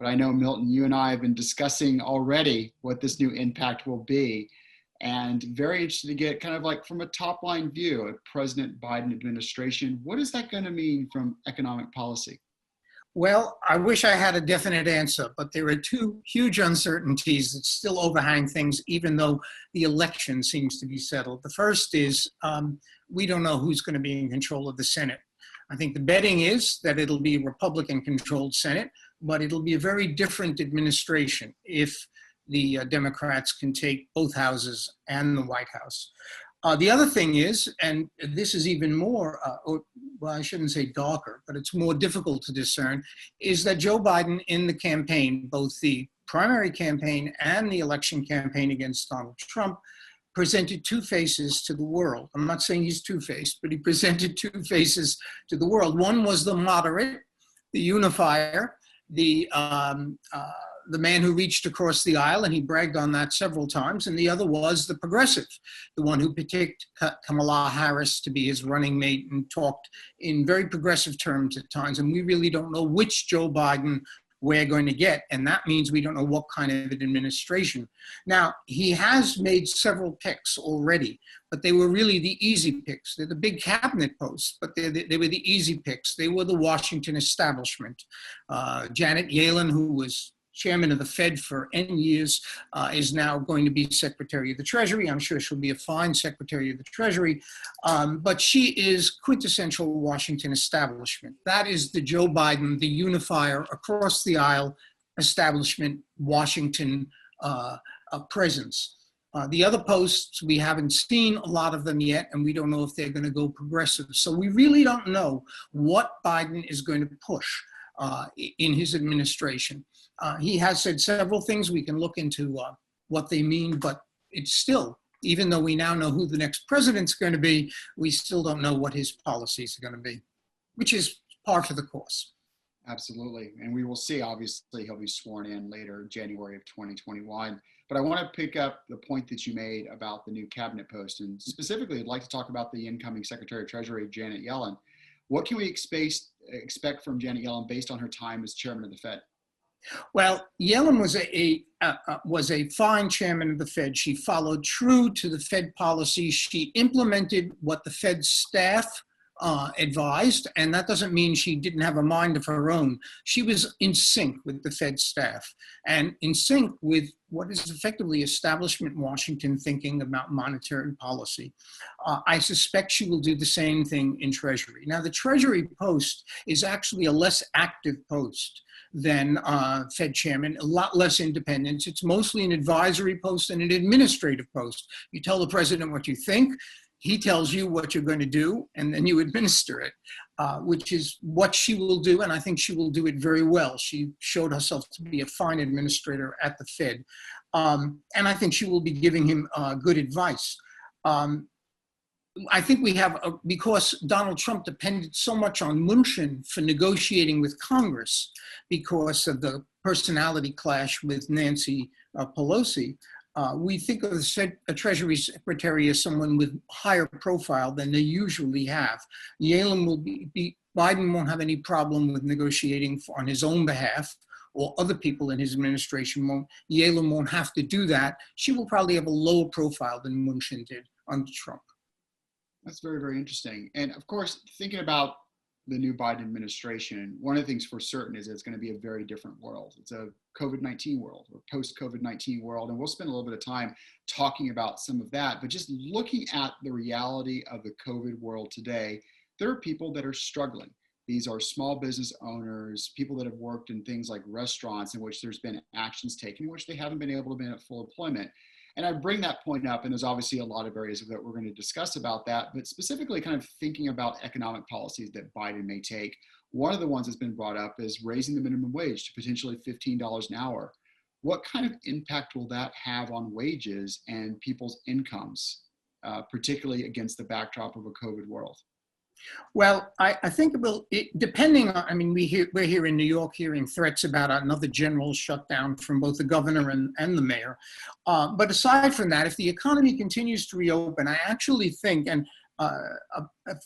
but I know, Milton, you and I have been discussing already what this new impact will be, and very interested to get kind of like from a top line view of President Biden administration. What is that going to mean from economic policy? Well, I wish I had a definite answer, but there are two huge uncertainties that still overhang things, even though the election seems to be settled. The first is we don't know who's going to be in control of the Senate. I think the betting is that it'll be a Republican-controlled Senate, but it'll be a very different administration if the Democrats can take both houses and the White House. The other thing is, and this is even more, well, I shouldn't say darker, but it's more difficult to discern, is that Joe Biden in the campaign, both the primary campaign and the election campaign against Donald Trump, presented two faces to the world. I'm not saying he's two-faced, but he presented two faces to the world. One was the moderate, the unifier, the man who reached across the aisle, and he bragged on that several times, and the other was the progressive, the one who picked Kamala Harris to be his running mate and talked in very progressive terms at times, and we really don't know which Joe Biden we're going to get, and that means we don't know what kind of administration. Now, he has made several picks already, but they were really the easy picks. They're the big cabinet posts, but they were the easy picks. They were the Washington establishment. Janet Yellen, who was chairman of the Fed for N years, is now going to be Secretary of the Treasury. I'm sure she'll be a fine Secretary of the Treasury, but she is quintessential Washington establishment. That is the Joe Biden, the unifier across the aisle establishment, Washington presence. The other posts, we haven't seen a lot of them yet, and we don't know if they're going to go progressive. So we really don't know what Biden is going to push in his administration. He has said several things. We can look into what they mean, but it's still, even though we now know who the next president's going to be, we still don't know what his policies are going to be, which is par for the course. Absolutely. And we will see, obviously, he'll be sworn in later, January of 2021. But I want to pick up the point that you made about the new cabinet post. And specifically, I'd like to talk about the incoming Secretary of Treasury, Janet Yellen. What can we expect from Janet Yellen based on her time as chairman of the Fed? Well, Yellen was a fine chairman of the Fed. She followed true to the Fed policy. She implemented what the Fed staff advised, and that doesn't mean she didn't have a mind of her own. She was in sync with the Fed staff and in sync with what is effectively establishment Washington thinking about monetary policy. I suspect she will do the same thing in Treasury. Now, the Treasury post is actually a less active post than Fed chairman, a lot less independence. It's mostly an advisory post and an administrative post. You tell the president what you think, he tells you what you're going to do, and then you administer it, which is what she will do, and I think she will do it very well. She showed herself to be a fine administrator at the Fed, and I think she will be giving him good advice. I think we have, because Donald Trump depended so much on Mnuchin for negotiating with Congress because of the personality clash with Nancy Pelosi, we think of the Treasury Secretary as someone with higher profile than they usually have. Yellen will Biden won't have any problem with negotiating on his own behalf, or other people in his administration won't. Yellen won't have to do that. She will probably have a lower profile than Mnuchin did under Trump. That's very, very interesting. And of course, thinking about the new Biden administration, one of the things for certain is it's going to be a very different world. It's a COVID-19 world, or post-COVID-19 world. And we'll spend a little bit of time talking about some of that. But just looking at the reality of the COVID world today, there are people that are struggling. These are small business owners, people that have worked in things like restaurants in which there's been actions taken, in which they haven't been able to be at full employment. And I bring that point up, and there's obviously a lot of areas that we're going to discuss about that, but specifically kind of thinking about economic policies that Biden may take. One of the ones that's been brought up is raising the minimum wage to potentially $15 an hour. What kind of impact will that have on wages and people's incomes, particularly against the backdrop of a COVID world? Well, I think it will, depending on, I mean, we're here in New York hearing threats about another general shutdown from both the governor and the mayor. But aside from that, if the economy continues to reopen, I actually think, and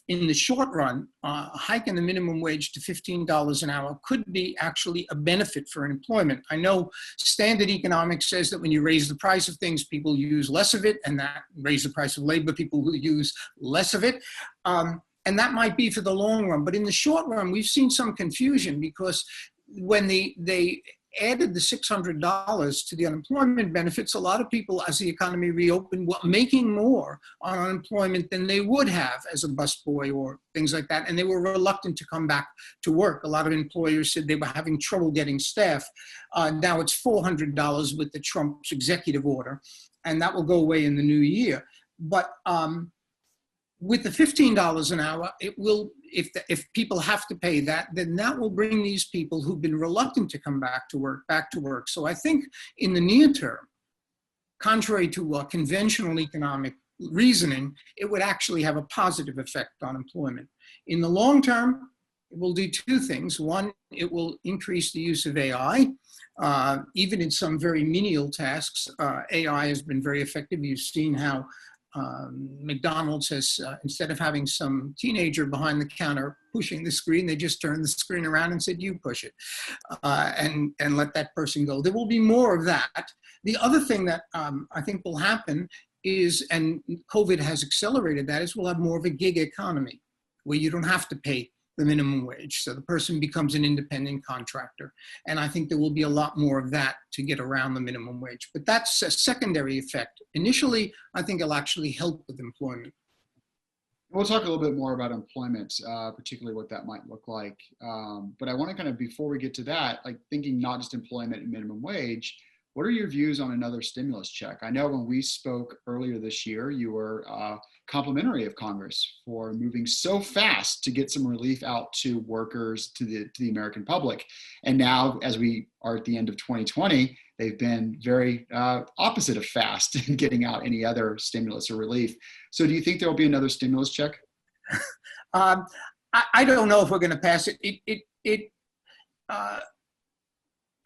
in the short run, a hike in the minimum wage to $15 an hour could be actually a benefit for employment. I know standard economics says that when you raise the price of things, people use less of it, and that raise the price of labor, people will use less of it. And that might be for the long run. But in the short run, we've seen some confusion because when they added the $600 to the unemployment benefits, a lot of people, as the economy reopened, were making more on unemployment than they would have as a busboy or things like that. And they were reluctant to come back to work. A lot of employers said they were having trouble getting staff. Now it's $400 with the Trump's executive order, and that will go away in the new year. But with the $15 an hour, it will, if people have to pay that, then that will bring these people who've been reluctant to come back to work. So I think in the near term, contrary to conventional economic reasoning, it would actually have a positive effect on employment. In the long term, it will do two things. One, it will increase the use of AI. Even in some very menial tasks, AI has been very effective. You've seen how McDonald's has, instead of having some teenager behind the counter pushing the screen, they just turned the screen around and said, you push it, and let that person go. There will be more of that. The other thing that I think will happen is, and COVID has accelerated that, is we'll have more of a gig economy where you don't have to pay the minimum wage. So the person becomes an independent contractor. And I think there will be a lot more of that to get around the minimum wage. But that's a secondary effect. Initially, I think it'll actually help with employment. We'll talk a little bit more about employment, particularly what that might look like. But I want to kind of, before we get to that, like thinking not just employment and minimum wage, what are your views on another stimulus check? I know when we spoke earlier this year, you were complimentary of Congress for moving so fast to get some relief out to workers, to the American public. And now, as we are at the end of 2020, they've been very opposite of fast in getting out any other stimulus or relief. So do you think there will be another stimulus check? I don't know if we're going to pass it.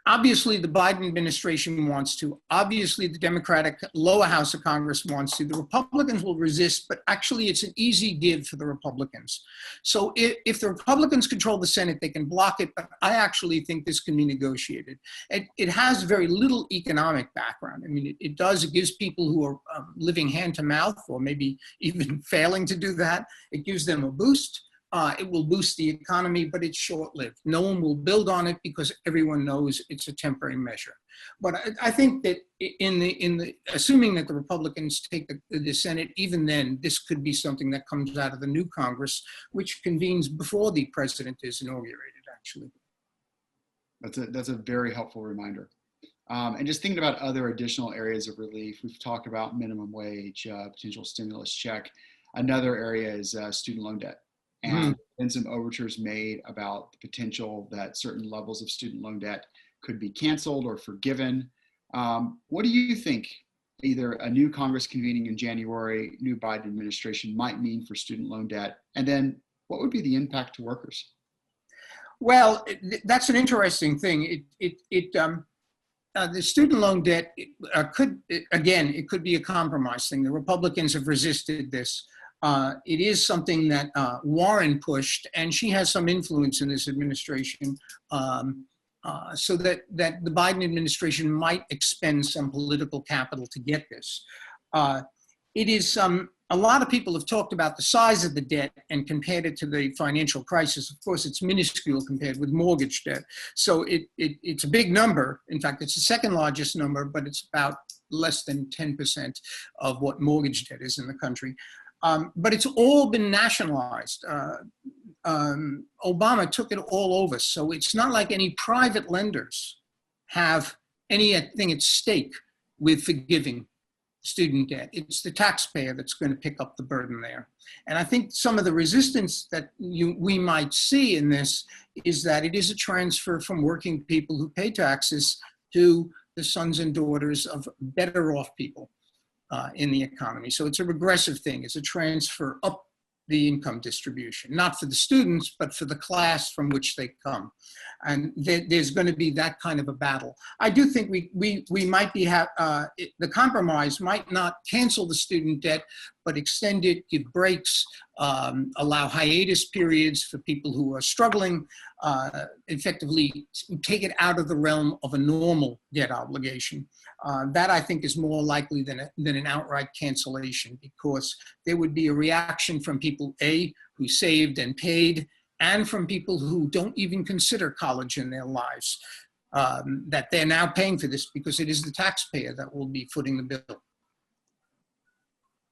Obviously, the Biden administration wants to. Obviously, the Democratic lower house of Congress wants to. The Republicans will resist, but actually it's an easy give for the Republicans. So if the Republicans control the Senate, they can block it, but I actually think this can be negotiated. It has very little economic background. I mean, it gives people who are living hand to mouth, or maybe even failing to do that, it gives them a boost. It will boost the economy, but it's short-lived. No one will build on it because everyone knows it's a temporary measure. But I think that assuming that the Republicans take the Senate, even then, this could be something that comes out of the new Congress, which convenes before the president is inaugurated, actually. That's a very helpful reminder. And just thinking about other additional areas of relief, we've talked about minimum wage, potential stimulus check. Another area is student loan debt. And been some overtures made about the potential that certain levels of student loan debt could be canceled or forgiven. What do you think either a new Congress convening in January, new Biden administration might mean for student loan debt? And then what would be the impact to workers? Well, that's an interesting thing. The student loan debt could be a compromise thing. The Republicans have resisted this. It is something that Warren pushed, and she has some influence in this administration, so that the Biden administration might expend some political capital to get this. It is a lot of people have talked about the size of the debt and compared it to the financial crisis. Of course, it's minuscule compared with mortgage debt. So it's a big number. In fact, it's the second largest number, but it's about less than 10% of what mortgage debt is in the country. But it's all been nationalized. Obama took it all over. So it's not like any private lenders have anything at stake with forgiving student debt. It's the taxpayer that's going to pick up the burden there. And I think some of the resistance that we might see in this is that it is a transfer from working people who pay taxes to the sons and daughters of better off people in the economy. So it's a regressive thing. It's a transfer up the income distribution, not for the students, but for the class from which they come. And there's going to be that kind of a battle. I do think we might be, the compromise might not cancel the student debt, but extend it, give breaks, allow hiatus periods for people who are struggling, effectively take it out of the realm of a normal debt obligation. That I think is more likely than an outright cancellation, because there would be a reaction from people, A, who saved and paid, and from people who don't even consider college in their lives, that they're now paying for this because it is the taxpayer that will be footing the bill.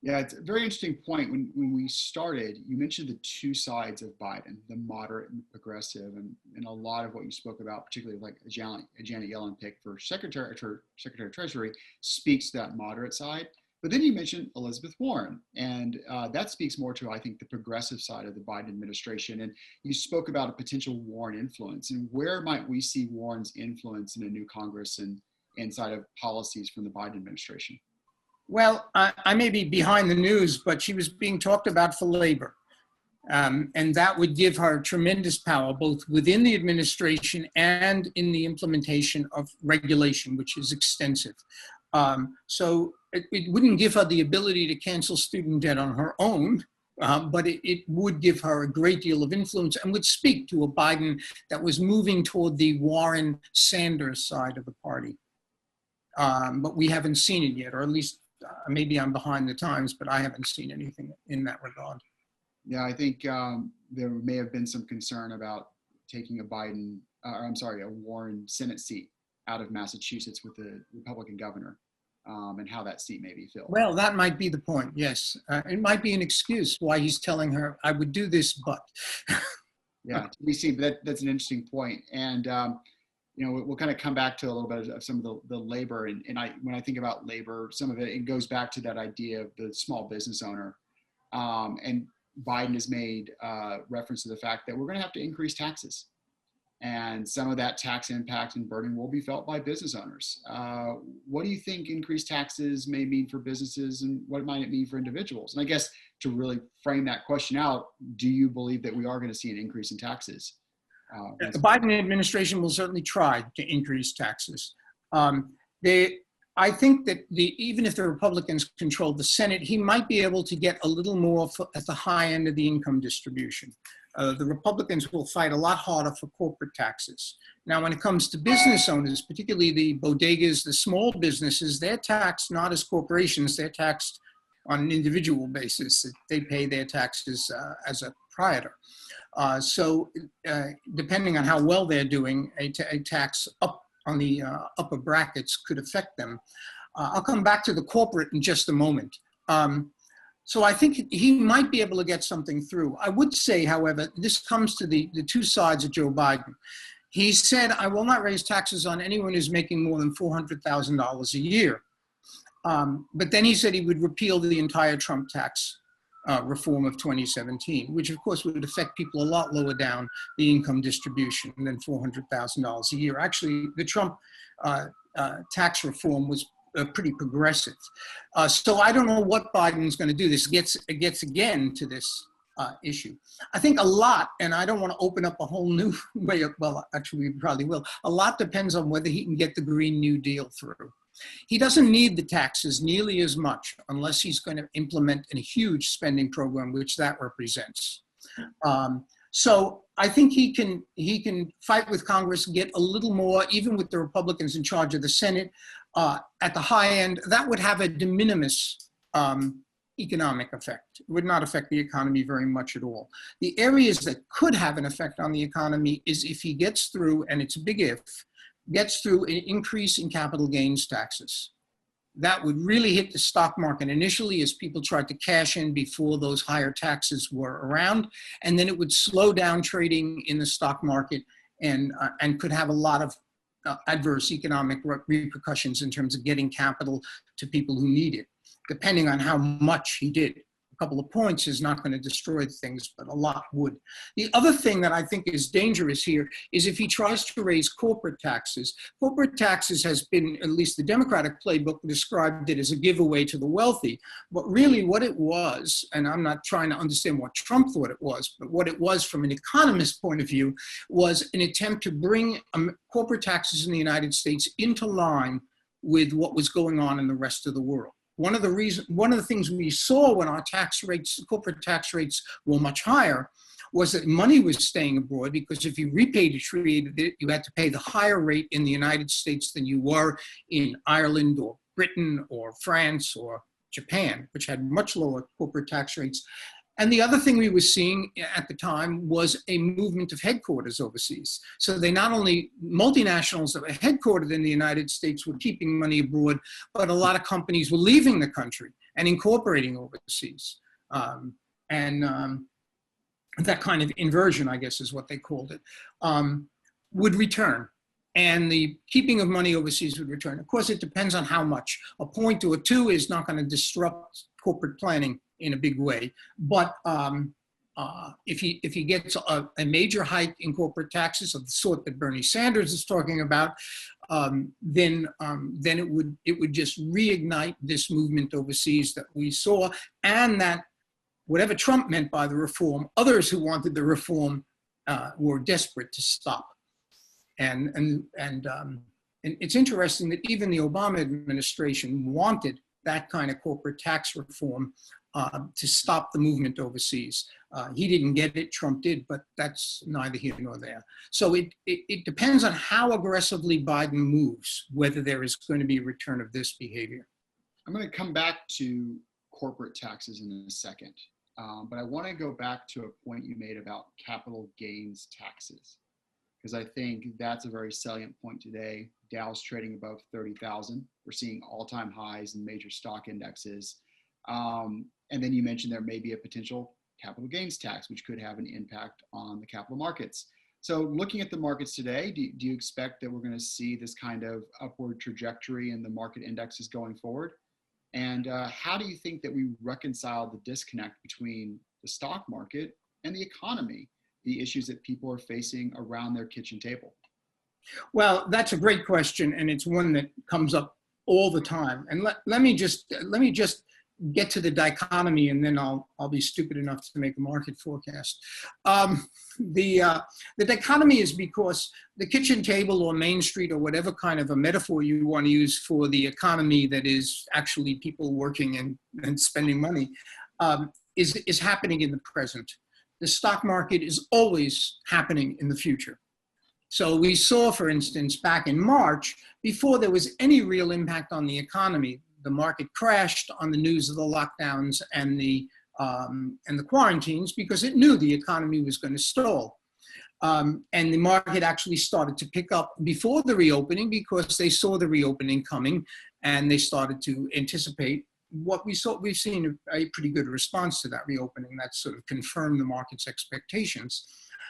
Yeah, it's a very interesting point. When we started, you mentioned the two sides of Biden, the moderate and the progressive, and a lot of what you spoke about, particularly like a Janet Yellen pick for Secretary of Treasury, speaks to that moderate side. But then you mentioned Elizabeth Warren, and that speaks more to, I think, the progressive side of the Biden administration. And you spoke about a potential Warren influence, and where might we see Warren's influence in a new Congress and inside of policies from the Biden administration? Well, I may be behind the news, but she was being talked about for labor. And that would give her tremendous power, both within the administration and in the implementation of regulation, which is extensive. So it wouldn't give her the ability to cancel student debt on her own, but it would give her a great deal of influence and would speak to a Biden that was moving toward the Warren-Sanders side of the party. But we haven't seen it yet, or at least maybe I'm behind the times, but I haven't seen anything in that regard. Yeah, I think there may have been some concern about taking a Warren Senate seat out of Massachusetts with the Republican governor, and how that seat may be filled. Well, that might be the point, yes. It might be an excuse why he's telling her, I would do this, but. Yeah, we see, but that's an interesting point. And we'll kind of come back to a little bit of some of the labor. And when I think about labor, some of it goes back to that idea of the small business owner. And Biden has made reference to the fact that we're going to have to increase taxes. And some of that tax impact and burden will be felt by business owners. What do you think increased taxes may mean for businesses, and what might it mean for individuals? And I guess to really frame that question out, do you believe that we are going to see an increase in taxes? The Biden administration will certainly try to increase taxes. I think that even if the Republicans control the Senate, he might be able to get a little more at the high end of the income distribution. The Republicans will fight a lot harder for corporate taxes. Now, when it comes to business owners, particularly the bodegas, the small businesses, they're taxed not as corporations, they're taxed on an individual basis. They pay their taxes as a proprietor. So depending on how well they're doing, a tax up on the upper brackets could affect them. I'll come back to the corporate in just a moment. So I think he might be able to get something through. I would say, however, this comes to the two sides of Joe Biden. He said, I will not raise taxes on anyone who's making more than $400,000 a year. But then he said he would repeal the entire Trump tax reform of 2017, which of course would affect people a lot lower down the income distribution than $400,000 a year. Actually, the Trump tax reform was pretty progressive. So I don't know what Biden's going to do. This gets again to this issue. I think a lot, and I don't want to open up a whole new way of, well, actually we probably will. A lot depends on whether he can get the Green New Deal through. He doesn't need the taxes nearly as much unless he's going to implement a huge spending program, which that represents. So I think he can fight with Congress, get a little more, even with the Republicans in charge of the Senate, at the high end. That would have a de minimis economic effect. It would not affect the economy very much at all. The areas that could have an effect on the economy is if he gets through, and it's a big if, gets through an increase in capital gains taxes. That would really hit the stock market initially as people tried to cash in before those higher taxes were around, and then it would slow down trading in the stock market and could have a lot of adverse economic repercussions in terms of getting capital to people who need it, depending on how much he did. A couple of points is not going to destroy things, but a lot would. The other thing that I think is dangerous here is if he tries to raise corporate taxes. Corporate taxes has been, at least the Democratic playbook described it as a giveaway to the wealthy. But really what it was, and I'm not trying to understand what Trump thought it was, but what it was from an economist point of view was an attempt to bring corporate taxes in the United States into line with what was going on in the rest of the world. one of the things we saw when our tax rates, corporate tax rates, were much higher, was that money was staying abroad, because if you repatriated it, you had to pay the higher rate in the United States than you were in Ireland or Britain or France or Japan, which had much lower corporate tax rates. And the other thing we were seeing at the time was a movement of headquarters overseas. So they not only, multinationals that were headquartered in the United States were keeping money abroad, but a lot of companies were leaving the country and incorporating overseas. That kind of inversion, I guess is what they called it, would return. And the keeping of money overseas would return. Of course, it depends on how much. A point or two is not going to disrupt corporate planning in a big way. It if he gets a major hike in corporate taxes of the sort that Bernie Sanders is talking about, then it would just reignite this movement overseas that we saw, and that whatever Trump meant by the reform, others who wanted the reform were desperate to stop. And it's interesting that even the Obama administration wanted that kind of corporate tax reform to stop the movement overseas. He didn't get it, Trump did, but that's neither here nor there. So it depends on how aggressively Biden moves, whether there is going to be a return of this behavior. I'm going to come back to corporate taxes in a second, but I want to go back to a point you made about capital gains taxes, because I think that's a very salient point today. Dow's trading above 30,000. We're seeing all-time highs in major stock indexes. And then you mentioned there may be a potential capital gains tax, which could have an impact on the capital markets. So looking at the markets today, do you expect that we're going to see this kind of upward trajectory in the market indexes going forward? And how do you think that we reconcile the disconnect between the stock market and the economy, the issues that people are facing around their kitchen table? Well, that's a great question, and it's one that comes up all the time. And let me just get to the dichotomy, and then I'll be stupid enough to make a market forecast. The dichotomy is because the kitchen table or Main Street or whatever kind of a metaphor you want to use for the economy that is actually people working and spending money is happening in the present. The stock market is always happening in the future. So we saw, for instance, back in March, before there was any real impact on the economy, the market crashed on the news of the lockdowns and the quarantines, because it knew the economy was going to stall. And the market actually started to pick up before the reopening, because they saw the reopening coming and they started to anticipate what we saw. We've seen a pretty good response to that reopening that sort of confirmed the market's expectations.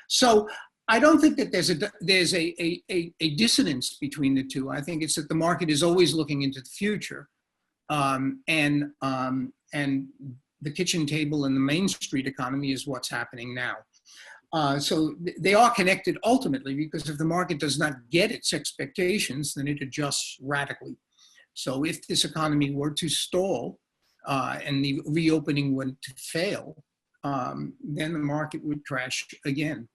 So I don't think that there's a dissonance between the two. I think it's that the market is always looking into the future. And the kitchen table and the Main Street economy is what's happening now. So they are connected ultimately, because if the market does not get its expectations, then it adjusts radically. So if this economy were to stall and the reopening were to fail, then the market would crash again.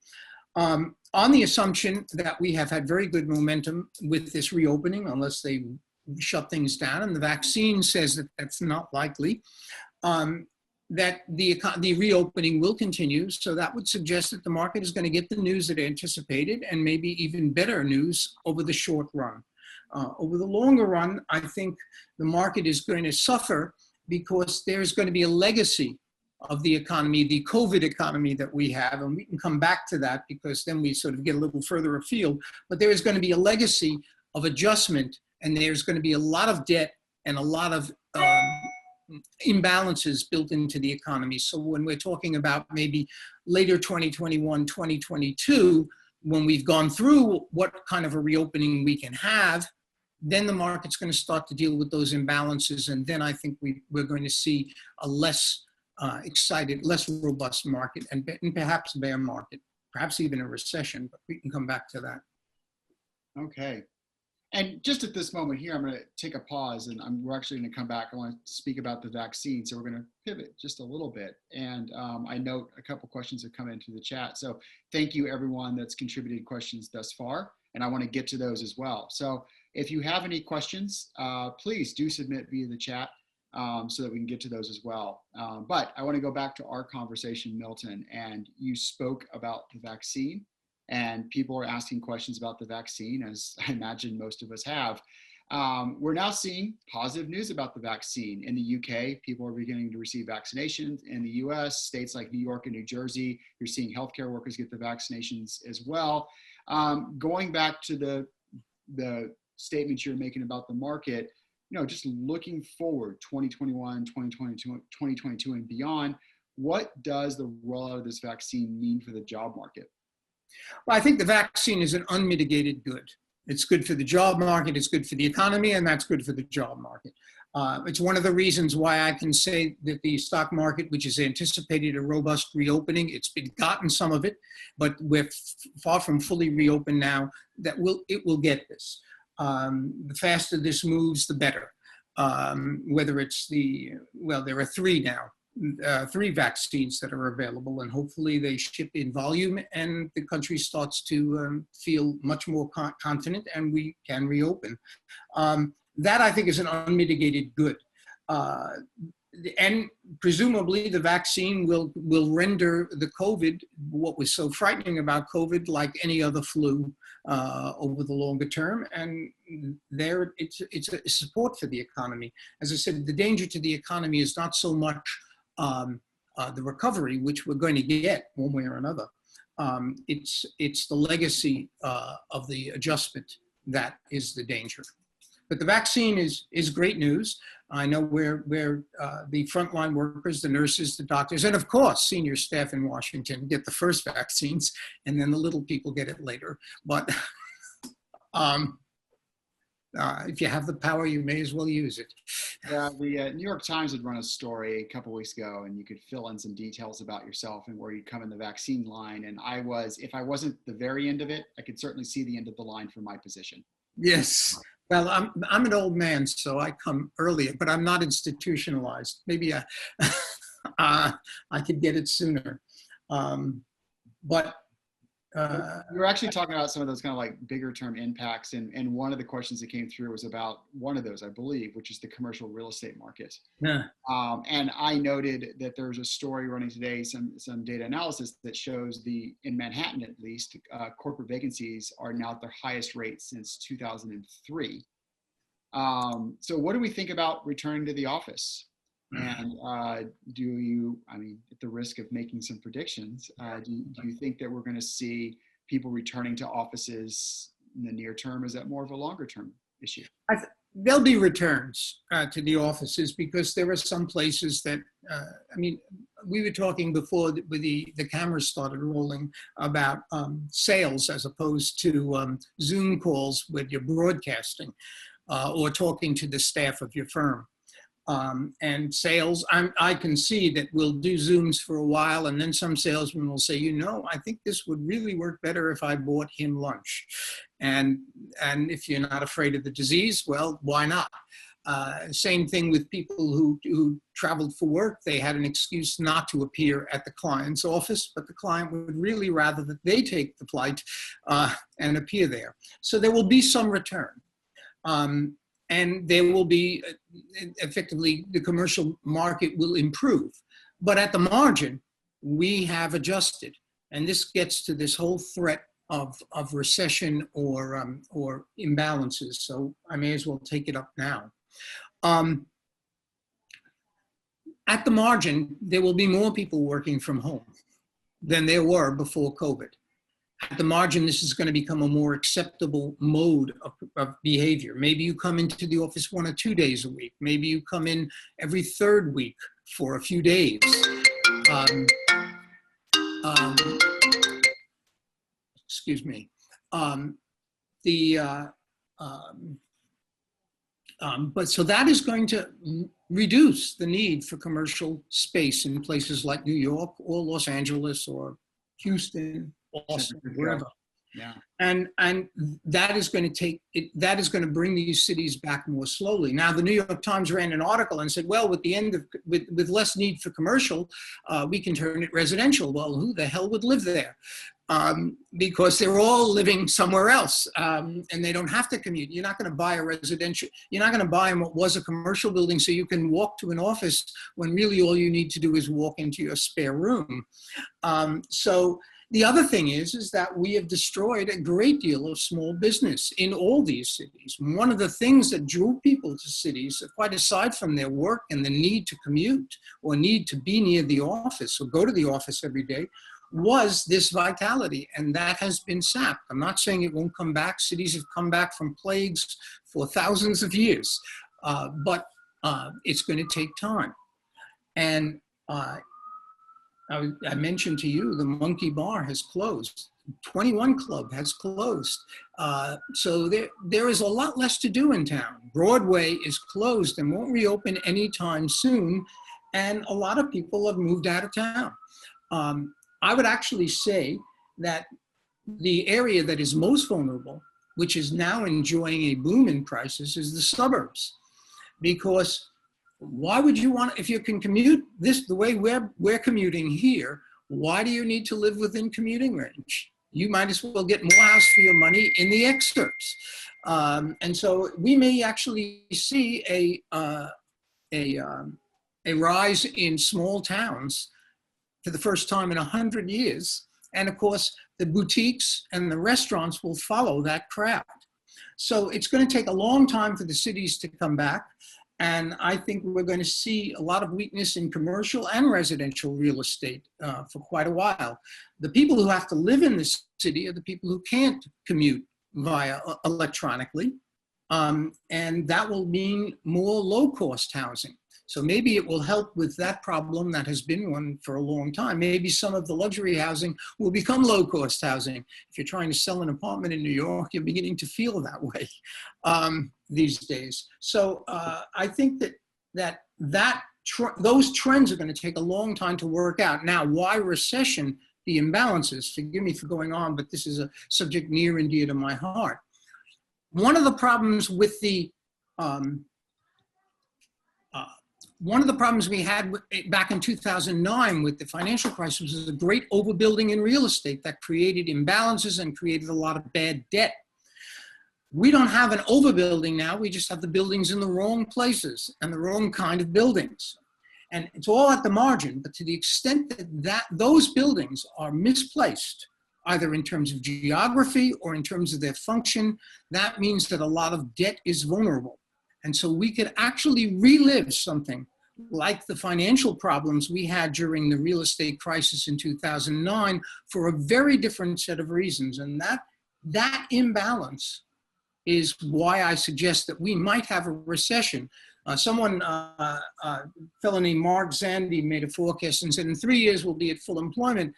On the assumption that we have had very good momentum with this reopening, unless they shut things down, and the vaccine says that that's not likely, that the reopening will continue. So that would suggest that the market is going to get the news that it anticipated, and maybe even better news over the short run. Over the longer run, I think the market is going to suffer, because there's going to be a legacy of the economy, the COVID economy that we have, and we can come back to that, because then we sort of get a little further afield, but there is going to be a legacy of adjustment, and there's going to be a lot of debt and a lot of imbalances built into the economy. So when we're talking about maybe later 2021, 2022, when we've gone through what kind of a reopening we can have, then the market's going to start to deal with those imbalances, and then I think we're going to see a less excited, less robust market, and perhaps a bear market, perhaps even a recession, but we can come back to that. Okay. And just at this moment here, I'm going to take a pause, and we're actually going to come back. I want to speak about the vaccine, so we're going to pivot just a little bit. And I note a couple questions have come into the chat. So thank you, everyone that's contributed questions thus far, and I want to get to those as well. So if you have any questions, please do submit via the chat. so that we can get to those as well. But I want to go back to our conversation, Milton, and you spoke about the vaccine, and people are asking questions about the vaccine, as I imagine most of us have. We're now seeing positive news about the vaccine. In the UK, people are beginning to receive vaccinations. In the US, states like New York and New Jersey, you're seeing healthcare workers get the vaccinations as well. Going back to the statements you're making about the market, just looking forward, 2021, 2022 and beyond, what does the rollout of this vaccine mean for the job market? Well, I think the vaccine is an unmitigated good. It's good for the job market, it's good for the economy, and that's good for the job market. It's one of the reasons why I can say that the stock market, which has anticipated a robust reopening, it's gotten some of it, but we're far from fully reopened now, that it will get this. The faster this moves, the better. Whether it's there are three now, 3 vaccines that are available, and hopefully they ship in volume and the country starts to feel much more confident and we can reopen. That I think is an unmitigated good. And presumably the vaccine will render the COVID, what was so frightening about COVID, like any other flu over the longer term. And there it's a support for the economy. As I said, the danger to the economy is not so much the recovery, which we're going to get one way or another. It's the legacy of the adjustment that is the danger. But the vaccine is great news. I know where the frontline workers, the nurses, the doctors, and of course, senior staff in Washington get the first vaccines, and then the little people get it later. But if you have the power, you may as well use it. Yeah, the New York Times had run a story a couple weeks ago, and you could fill in some details about yourself and where you come in the vaccine line. And if I wasn't the very end of it, I could certainly see the end of the line for my position. Yes. Well, I'm an old man, so I come earlier, but I'm not institutionalized. Maybe I could get it sooner. But we're actually talking about some of those kind of like bigger term impacts, and one of the questions that came through was about one of those, I believe, which is the commercial real estate market. Yeah. And I noted that there's a story running today, some data analysis that shows in Manhattan at least, corporate vacancies are now at their highest rate since 2003. So what do we think about returning to the office? And at the risk of making some predictions, do you think that we're going to see people returning to offices in the near term? Is that more of a longer term issue? There'll be returns to the offices because there are some places that, we were talking before the cameras started rolling about sales as opposed to Zoom calls when you're broadcasting or talking to the staff of your firm. And sales, I can see that we'll do Zooms for a while, and then some salesman will say, I think this would really work better if I bought him lunch. And if you're not afraid of the disease, well, why not? Same thing with people who traveled for work. They had an excuse not to appear at the client's office, but the client would really rather that they take the flight and appear there. So there will be some return. And there will be, effectively, the commercial market will improve. But at the margin, we have adjusted. And this gets to this whole threat of recession or imbalances. So I may as well take it up now. At the margin, there will be more people working from home than there were before COVID. At the margin, this is going to become a more acceptable mode of behavior. Maybe you come into the office 1 or 2 days a week. Maybe you come in every 3rd week for a few days. Excuse me. But so that is going to reduce the need for commercial space in places like New York or Los Angeles or Houston, Austin, wherever. Yeah. And that is going to take it, that is going to bring these cities back more slowly. Now, the New York Times ran an article and said, well, with the end of with less need for commercial, we can turn it residential. Well, who the hell would live there? Because they're all living somewhere else, and they don't have to commute. You're not going to buy a residential, you're not going to buy what was a commercial building so you can walk to an office when really all you need to do is walk into your spare room. So the other thing is that we have destroyed a great deal of small business in all these cities. One of the things that drew people to cities, quite aside from their work and the need to commute or need to be near the office or go to the office every day, was this vitality, and that has been sapped. I'm not saying it won't come back. Cities have come back from plagues for thousands of years, but it's going to take time. And I mentioned to you, the Monkey Bar has closed. 21 Club has closed. So there is a lot less to do in town. Broadway is closed and won't reopen anytime soon, and a lot of people have moved out of town. I would actually say that the area that is most vulnerable, which is now enjoying a boom in prices, is the suburbs. Because why would you want, if you can commute this the way we're commuting here, why do you need to live within commuting range? You might as well get more house for your money in the exurbs. And so we may actually see a rise in small towns for the first time in 100 years. And of course, the boutiques and the restaurants will follow that crowd. So it's going to take a long time for the cities to come back. And I think we're going to see a lot of weakness in commercial and residential real estate for quite a while. The people who have to live in the city are the people who can't commute via electronically. And that will mean more low-cost housing. So maybe it will help with that problem that has been one for a long time. Maybe some of the luxury housing will become low-cost housing. If you're trying to sell an apartment in New York, you're beginning to feel that way these days. So I think those trends are going to take a long time to work out. Now, why recession? The imbalances. Forgive me for going on, but this is a subject near and dear to my heart. One of the problems with the one of the problems we had back in 2009 with the financial crisis was a great overbuilding in real estate that created imbalances and created a lot of bad debt. We don't have an overbuilding now. We just have the buildings in the wrong places and the wrong kind of buildings. And it's all at the margin, but to the extent that those buildings are misplaced, either in terms of geography or in terms of their function, that means that a lot of debt is vulnerable. And so we could actually relive something like the financial problems we had during the real estate crisis in 2009 for a very different set of reasons. And that imbalance is why I suggest that we might have a recession. A fellow named Mark Zandi made a forecast and said in 3 years we'll be at full employment.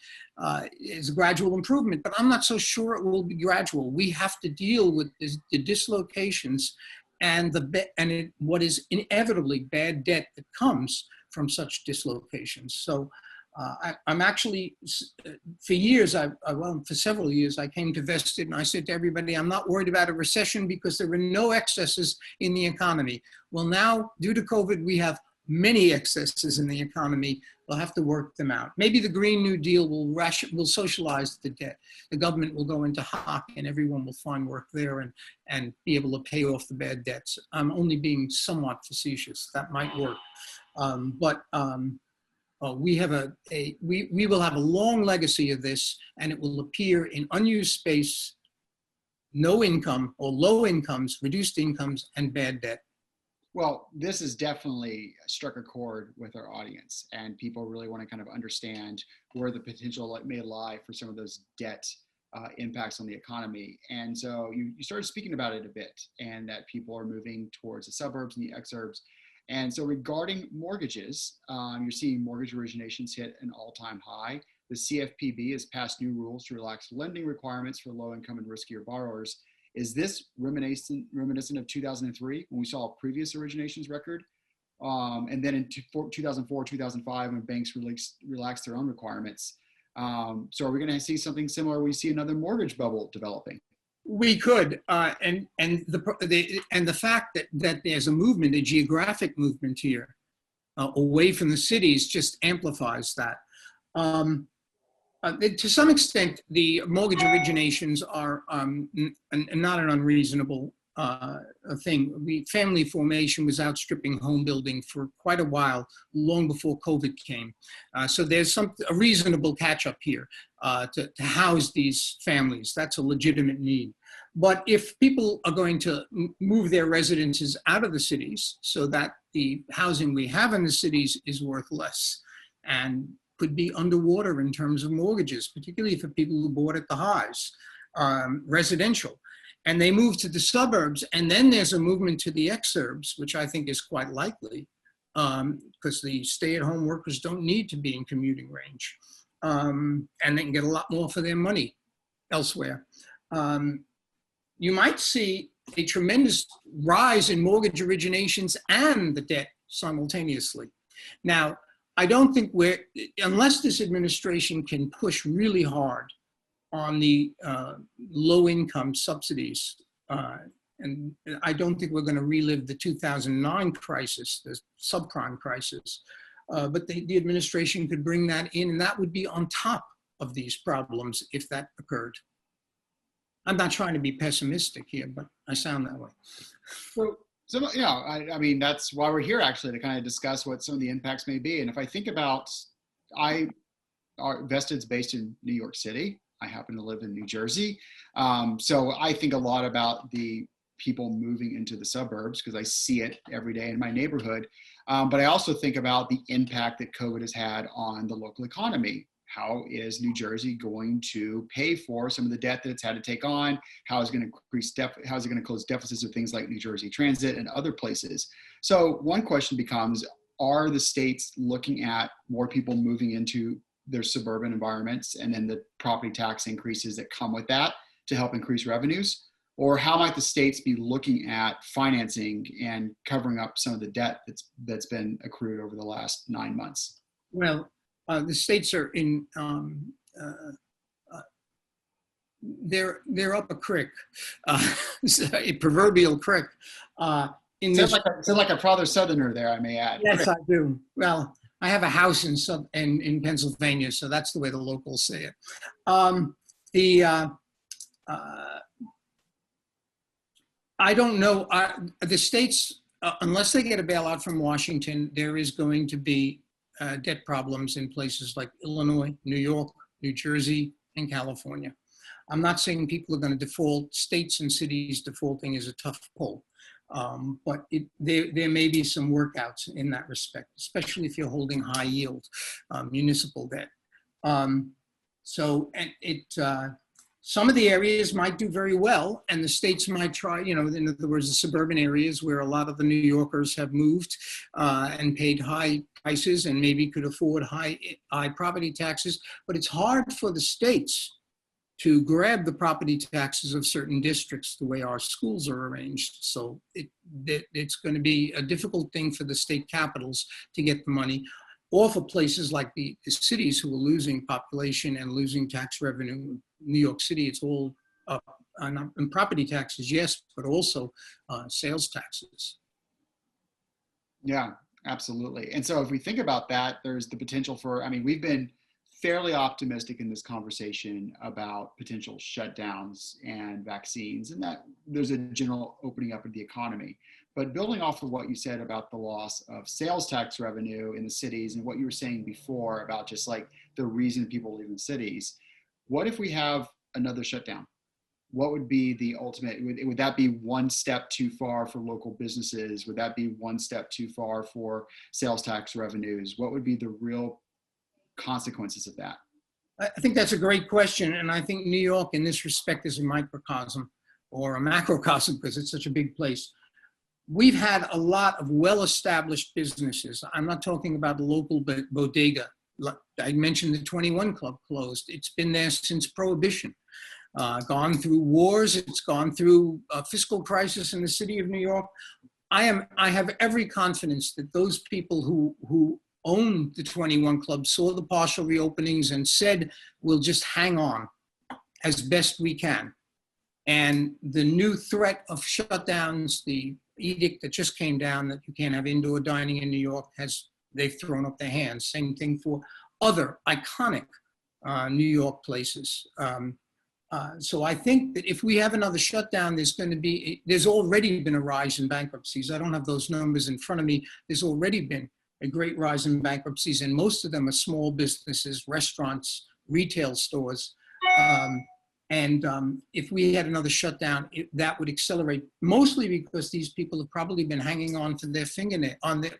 It's a gradual improvement, but I'm not so sure it will be gradual. We have to deal with the dislocations and what is inevitably bad debt that comes from such dislocations. So I'm actually, for several years, I came to VestEd and I said to everybody, I'm not worried about a recession because there were no excesses in the economy. Well, now, due to COVID, we have many excesses in the economy. We'll have to work them out. Maybe the Green New Deal will socialize the debt. The government will go into hock and everyone will find work there and be able to pay off the bad debts. I'm only being somewhat facetious. That might work. We will have a long legacy of this, and it will appear in unused space, no income or low incomes, reduced incomes, and bad debt. Well, this has definitely struck a chord with our audience, and people really want to kind of understand where the potential may lie for some of those debt impacts on the economy. And so you started speaking about it a bit, and that people are moving towards the suburbs and the exurbs. And so regarding mortgages, you're seeing mortgage originations hit an all-time high. The CFPB has passed new rules to relax lending requirements for low-income and riskier borrowers. Is this reminiscent of 2003 when we saw a previous originations record? And then in 2004, 2005, when banks relaxed their own requirements, So are we going to see something similar? We see another mortgage bubble developing. We could, and the fact that there's a movement, a geographic movement here, away from the cities, just amplifies that. To some extent, the mortgage originations are not an unreasonable thing. Family formation was outstripping home building for quite a while, long before COVID came. So there's a reasonable catch-up here to house these families. That's a legitimate need. But if people are going to move their residences out of the cities so that the housing we have in the cities is worth less and could be underwater in terms of mortgages, particularly for people who bought at the highs, residential, and they move to the suburbs, and then there's a movement to the exurbs, which I think is quite likely, because the stay-at-home workers don't need to be in commuting range, and they can get a lot more for their money elsewhere. You might see a tremendous rise in mortgage originations and the debt simultaneously. Now, I don't think unless this administration can push really hard on the low-income subsidies, and I don't think we're going to relive the 2009 crisis, the subprime crisis, but the administration could bring that in, and that would be on top of these problems if that occurred. I'm not trying to be pessimistic here, but I sound that way. So yeah, I mean, that's why we're here, actually, to kind of discuss what some of the impacts may be. And if I think about, VestEd's based in New York City. I happen to live in New Jersey. So I think a lot about the people moving into the suburbs because I see it every day in my neighborhood. But I also think about the impact that COVID has had on the local economy. How is New Jersey going to pay for some of the debt that it's had to take on? How is it going to increase how is it going to close deficits of things like New Jersey Transit and other places? So one question becomes, are the states looking at more people moving into their suburban environments and then the property tax increases that come with that to help increase revenues? Or how might the states be looking at financing and covering up some of the debt that's been accrued over the last 9 months? Well, the states are in, they're up a creek, a proverbial creek. Sound like a proud Southerner there, I may add. Yes, I do. Well, I have a house in Pennsylvania, so that's the way the locals say it. I don't know, the states, unless they get a bailout from Washington, there is going to be debt problems in places like Illinois, New York, New Jersey, and California. I'm not saying people are going to default. States and cities defaulting is a tough pull, but there may be some workouts in that respect, especially if you're holding high yield municipal debt. Some of the areas might do very well, and the states might try, in other words, the suburban areas where a lot of the New Yorkers have moved and paid high prices and maybe could afford high property taxes. But it's hard for the states to grab the property taxes of certain districts the way our schools are arranged. So it's going to be a difficult thing for the state capitals to get the money off of places like the cities who are losing population and losing tax revenue. New York City, it's all up on property taxes, yes, but also sales taxes. Yeah, absolutely. And so if we think about that, there's the potential for, we've been fairly optimistic in this conversation about potential shutdowns and vaccines, and that there's a general opening up of the economy. But building off of what you said about the loss of sales tax revenue in the cities and what you were saying before about just like the reason people live in cities, what if we have another shutdown? What would be the ultimate? Would that be one step too far for local businesses? Would that be one step too far for sales tax revenues? What would be the real consequences of that? I think that's a great question. And I think New York in this respect is a microcosm or a macrocosm because it's such a big place. We've had a lot of well-established businesses. I'm not talking about the local bodega. I mentioned the 21 Club closed. It's been there since Prohibition. Gone through wars. It's gone through a fiscal crisis in the city of New York. I have every confidence that those people who owned the 21 Club, saw the partial reopenings and said, we'll just hang on as best we can. And the new threat of shutdowns, the edict that just came down that you can't have indoor dining in New York, they've thrown up their hands. Same thing for other iconic New York places. So I think that if we have another shutdown, there's already been a rise in bankruptcies. I don't have those numbers in front of me. There's already been a great rise in bankruptcies, and most of them are small businesses, restaurants, retail stores. If we had another shutdown, that would accelerate, mostly because these people have probably been hanging on to their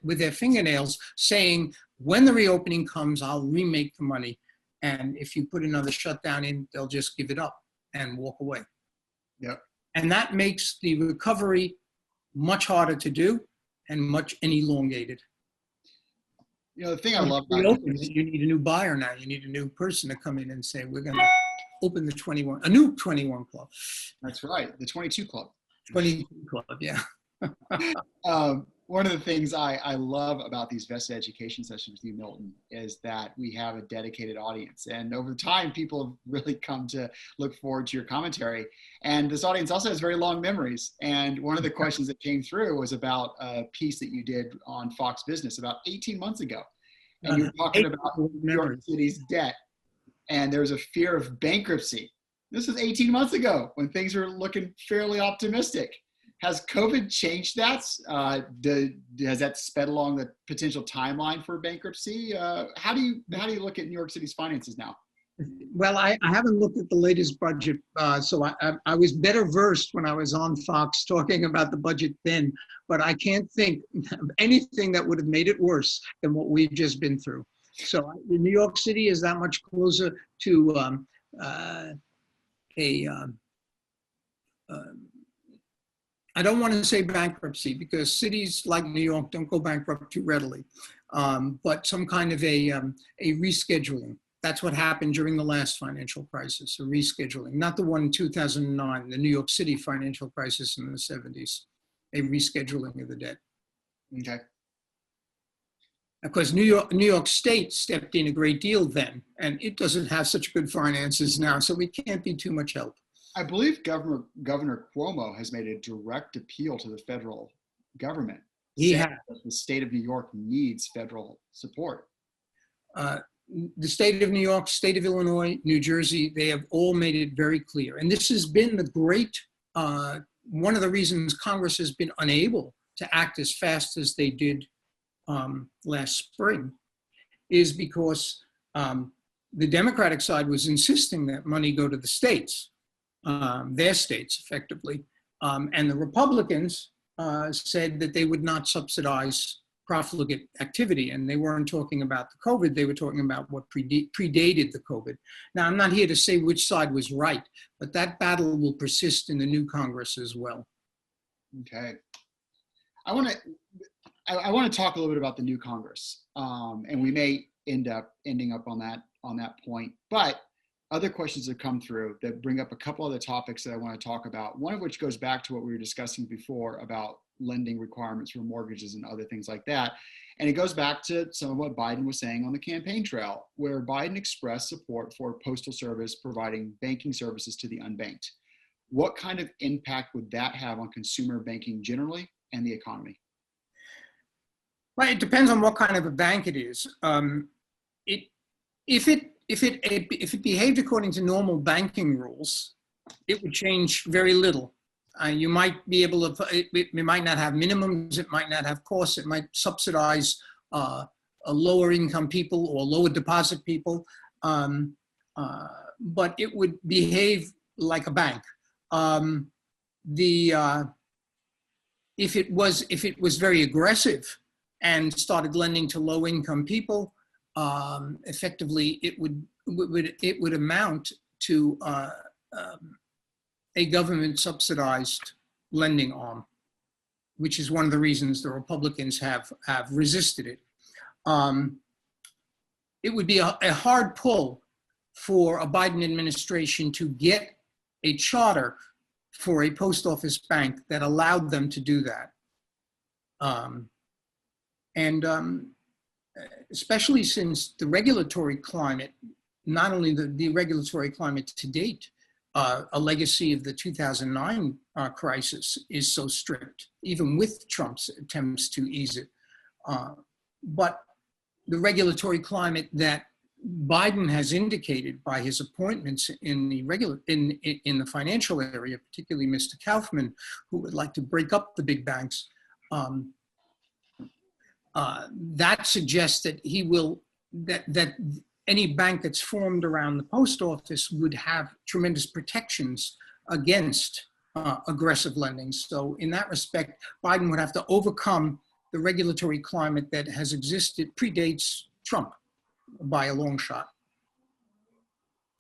with their fingernails, saying, when the reopening comes, I'll remake the money. And if you put another shutdown in, they'll just give it up and walk away. Yep. And that makes the recovery much harder to do and much elongated. You know, the thing I love about this, you need a new buyer now. You need a new person to come in and say, we're going to open a new 21 Club. That's right, the 22 Club. 22 Club, yeah. One of the things I love about these VestEd education sessions with you, Milton, is that we have a dedicated audience. And over time, people have really come to look forward to your commentary. And this audience also has very long memories. And one of the questions that came through was about a piece that you did on Fox Business about 18 months ago. And you were talking about New York City's debt. And there's a fear of bankruptcy. This was 18 months ago when things were looking fairly optimistic. Has COVID changed that? Has that sped along the potential timeline for bankruptcy? How do you look at New York City's finances now? Well, I haven't looked at the latest budget, so I was better versed when I was on Fox talking about the budget then, but I can't think of anything that would have made it worse than what we've just been through. So New York City is that much closer to I don't want to say bankruptcy, because cities like New York don't go bankrupt too readily, but some kind of a rescheduling. That's what happened during the last financial crisis, a rescheduling, not the one in 2009, the New York City financial crisis in the 70s, a rescheduling of the debt. Okay. Because New York State stepped in a great deal then, and it doesn't have such good finances now, so we can't be too much help. I believe Governor Cuomo has made a direct appeal to the federal government. He has. The state of New York needs federal support. The state of New York, state of Illinois, New Jersey, they have all made it very clear. And this has been the great, one of the reasons Congress has been unable to act as fast as they did last spring, is because the Democratic side was insisting that money go to the states. Their states, effectively. And the Republicans said that they would not subsidize profligate activity. And they weren't talking about the COVID, they were talking about what predated the COVID. Now, I'm not here to say which side was right, but that battle will persist in the new Congress as well. Okay. I want to talk a little bit about the new Congress. And we may ending up on that point. But other questions have come through that bring up a couple other topics that I want to talk about. One of which goes back to what we were discussing before about lending requirements for mortgages and other things like that. And it goes back to some of what Biden was saying on the campaign trail, where Biden expressed support for Postal Service providing banking services to the unbanked. What kind of impact would that have on consumer banking generally and the economy? Well, it depends on what kind of a bank it is. If it behaved according to normal banking rules, it would change very little. You might be able to, it might not have minimums, it might not have costs, it might subsidize a lower income people or lower deposit people, but it would behave like a bank. If it was very aggressive and started lending to low income people, effectively it would amount to a government subsidized lending arm, which is one of the reasons the Republicans have resisted it. It would be a hard pull for a Biden administration to get a charter for a post office bank that allowed them to do that. especially since the regulatory climate, not only the regulatory climate to date, a legacy of the 2009 crisis is so strict, even with Trump's attempts to ease it. But the regulatory climate that Biden has indicated by his appointments in the financial area, particularly Mr. Kaufman, who would like to break up the big banks, that suggests that he will that any bank that's formed around the post office would have tremendous protections against aggressive lending. So in that respect, Biden would have to overcome the regulatory climate that has existed, predates Trump by a long shot,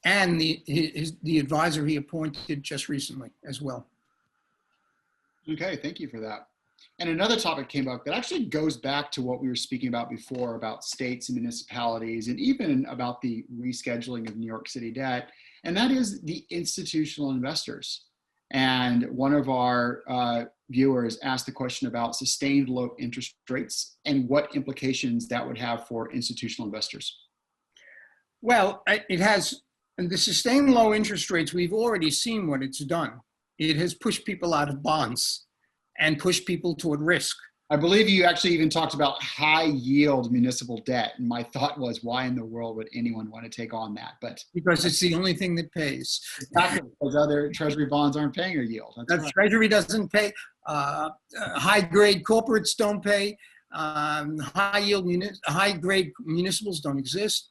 and the advisor he appointed just recently as well. Okay, thank you for that. And another topic came up that actually goes back to what we were speaking about before about states and municipalities, and even about the rescheduling of New York City debt, and that is the institutional investors. And one of our viewers asked the question about sustained low interest rates and what implications that would have for institutional investors. Well, it has, and the sustained low interest rates, we've already seen what it's done. It has pushed people out of bonds and pushed people toward risk. I believe you actually even talked about high yield municipal debt. And my thought was, why in the world would anyone want to take on that? But because it's the only thing that pays. Exactly, because other Treasury bonds aren't paying a yield. That's right. Treasury doesn't pay. High grade corporates don't pay. High grade municipals don't exist.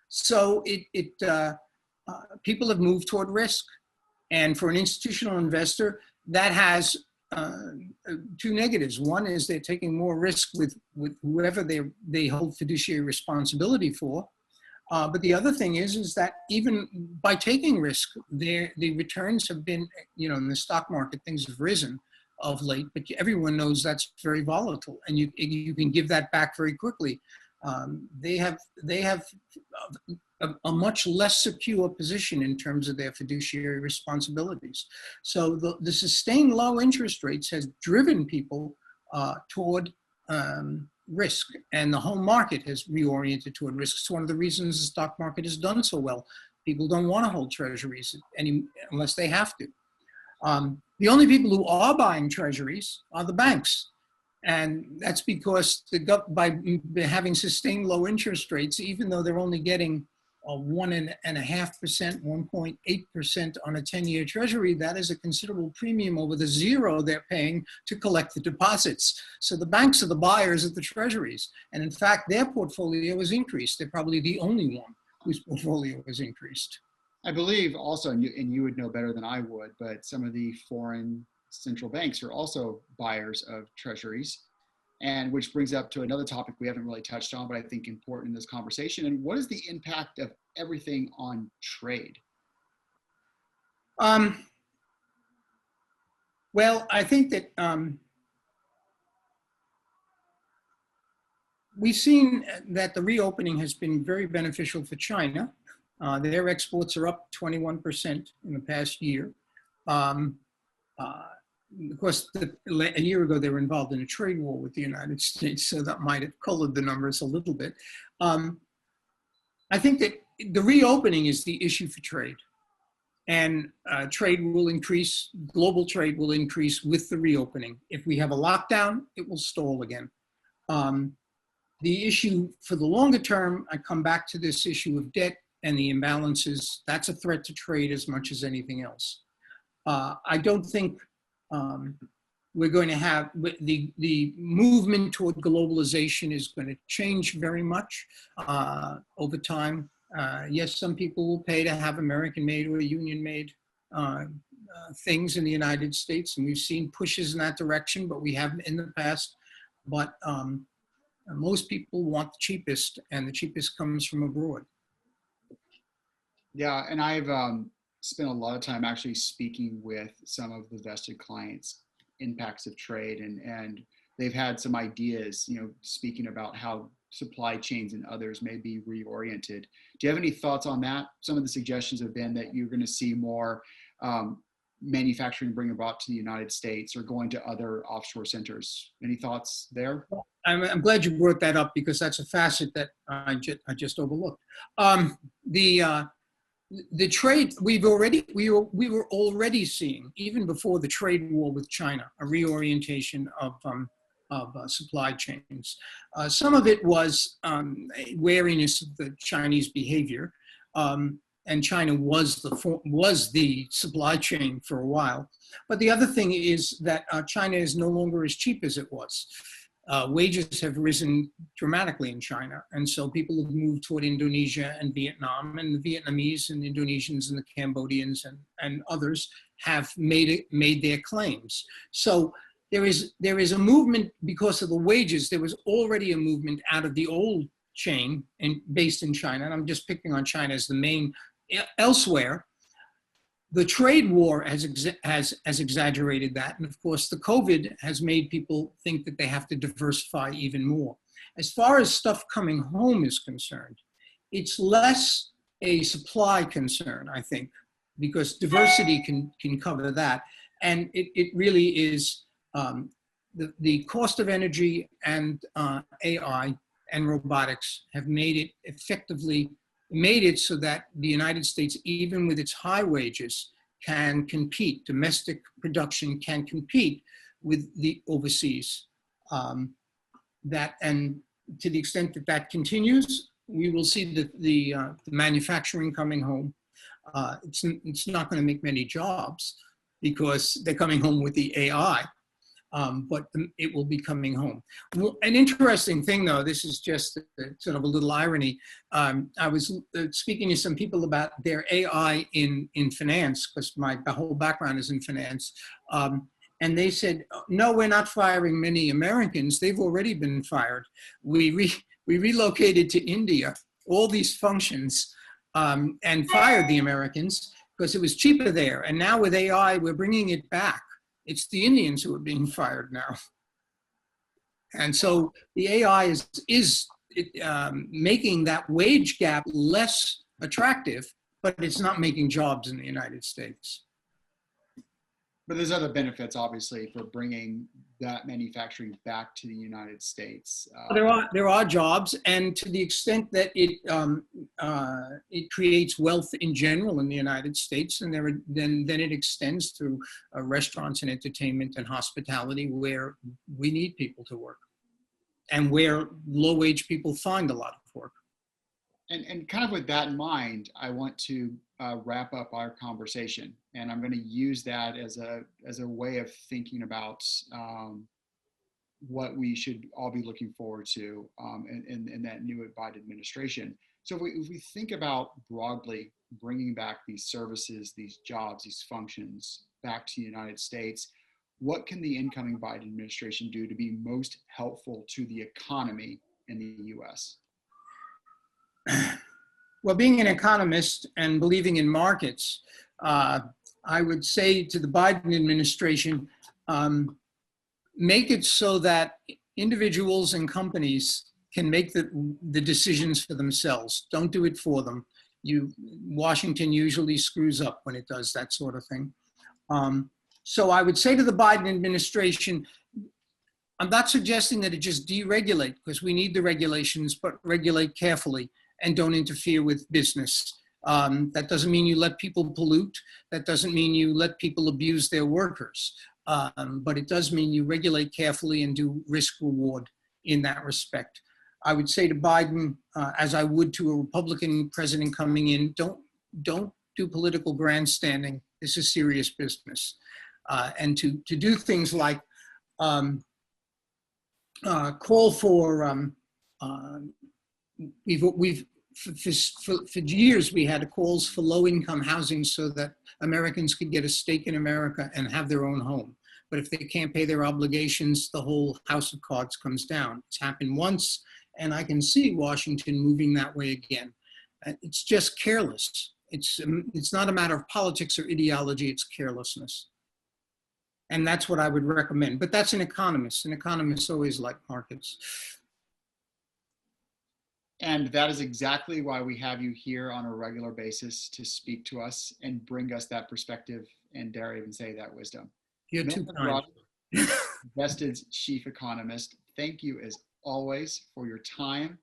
So people have moved toward risk. And for an institutional investor, that has two negatives. One is they're taking more risk with whoever they hold fiduciary responsibility for. But the other thing is that even by taking risk, the returns have been, in the stock market, things have risen of late, but everyone knows that's very volatile, and you can give that back very quickly. They have a much less secure position in terms of their fiduciary responsibilities. So the sustained low interest rates has driven people toward risk, and the whole market has reoriented toward risk. It's one of the reasons the stock market has done so well. People don't want to hold treasuries unless they have to. The only people who are buying treasuries are the banks. And that's because by having sustained low interest rates, even though they're only getting 1.5%, 1.8% on a 10-year treasury, that is a considerable premium over the zero they're paying to collect the deposits. So the banks are the buyers of the treasuries. And in fact, their portfolio has increased. They're probably the only one whose portfolio has increased. I believe also, and you would know better than I would, but some of the foreign central banks are also buyers of treasuries, and which brings up to another topic we haven't really touched on, but I think important in this conversation. And what is the impact of everything on trade? Well, I think that we've seen that the reopening has been very beneficial for China. Their exports are up 21% in the past year. Of course, a year ago, they were involved in a trade war with the United States, so that might have colored the numbers a little bit. I think that the reopening is the issue for trade. And trade will increase, global trade will increase with the reopening. If we have a lockdown, it will stall again. The issue for the longer term, I come back to this issue of debt and the imbalances. That's a threat to trade as much as anything else. I don't think we're going to have the movement toward globalization is going to change very much over time. Yes, some people will pay to have American-made or union-made things in the United States, and we've seen pushes in that direction, but we haven't in the past. But most people want the cheapest, and the cheapest comes from abroad. Yeah, and I've spent a lot of time actually speaking with some of the VestEd clients, impacts of trade, and they've had some ideas, speaking about how supply chains and others may be reoriented. Do you have any thoughts on that? Some of the suggestions have been that you're going to see more manufacturing being brought to the United States or going to other offshore centers. Any thoughts there? I'm glad you brought that up because that's a facet that I just overlooked. The trade we were already seeing, even before the trade war with China, a reorientation of supply chains. Some of it was wariness of the Chinese behavior, and China was the supply chain for a while. But the other thing is that China is no longer as cheap as it was. Wages have risen dramatically in China, and so people have moved toward Indonesia and Vietnam, and the Vietnamese and Indonesians and the Cambodians and others have made their claims. So there is a movement because of the wages. There was already a movement out of the old chain based in China, and I'm just picking on China as the main. Elsewhere, the trade war has exaggerated that. And of course, the COVID has made people think that they have to diversify even more. As far as stuff coming home is concerned, it's less a supply concern, I think, because diversity can cover that. And it really is the cost of energy and AI and robotics have made it so that the United States, even with its high wages, can compete. Domestic production can compete with the overseas. And to the extent that that continues, we will see the manufacturing coming home. It's not going to make many jobs because they're coming home with the AI. But it will be coming home. An interesting thing, though, this is just sort of a little irony. I was speaking to some people about their AI in finance, because my whole background is in finance. And they said, no, we're not firing many Americans. They've already been fired. We relocated to India, all these functions, and fired the Americans because it was cheaper there. And now with AI, we're bringing it back. It's the Indians who are being fired now. And so the AI is making that wage gap less attractive, but it's not making jobs in the United States. But there's other benefits, obviously, for bringing that manufacturing back to the United States. There are jobs, and to the extent that it creates wealth in general in the United States, and then it extends to restaurants and entertainment and hospitality, where we need people to work, and where low-wage people find a lot of work. And kind of with that in mind, I want to wrap up our conversation, and I'm going to use that as a way of thinking about what we should all be looking forward to in that new Biden administration. So if we think about broadly bringing back these services, these jobs, these functions back to the United States, what can the incoming Biden administration do to be most helpful to the economy in the U.S.? Well, being an economist and believing in markets, I would say to the Biden administration, make it so that individuals and companies can make the decisions for themselves. Don't do it for them. Washington usually screws up when it does that sort of thing. So I would say to the Biden administration, I'm not suggesting that it just deregulate, because we need the regulations, but regulate carefully and don't interfere with business. That doesn't mean you let people pollute. That doesn't mean you let people abuse their workers. But it does mean you regulate carefully and do risk reward in that respect. I would say to Biden, as I would to a Republican president coming in, don't do political grandstanding. This is serious business. And to do things like call for, for years we had calls for low-income housing so that Americans could get a stake in America and have their own home. But if they can't pay their obligations, the whole house of cards comes down. It's happened once, and I can see Washington moving that way again. It's just careless. It's not a matter of politics or ideology, it's carelessness. And that's what I would recommend. But that's an economist. An economist always like markets. And that is exactly why we have you here on a regular basis to speak to us and bring us that perspective and dare I even say that, wisdom. You're too Milton kind. Rogers, VestEd's chief economist, thank you as always for your time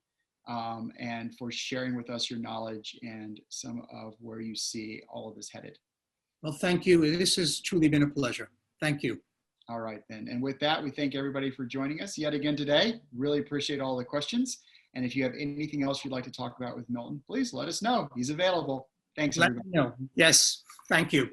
and for sharing with us your knowledge and some of where you see all of this headed. Well, thank you. This has truly been a pleasure. Thank you. All right, then. And with that, we thank everybody for joining us yet again today. Really appreciate all the questions. And if you have anything else you'd like to talk about with Milton, please let us know. He's available. Thanks, Let everybody. me know. Yes, thank you.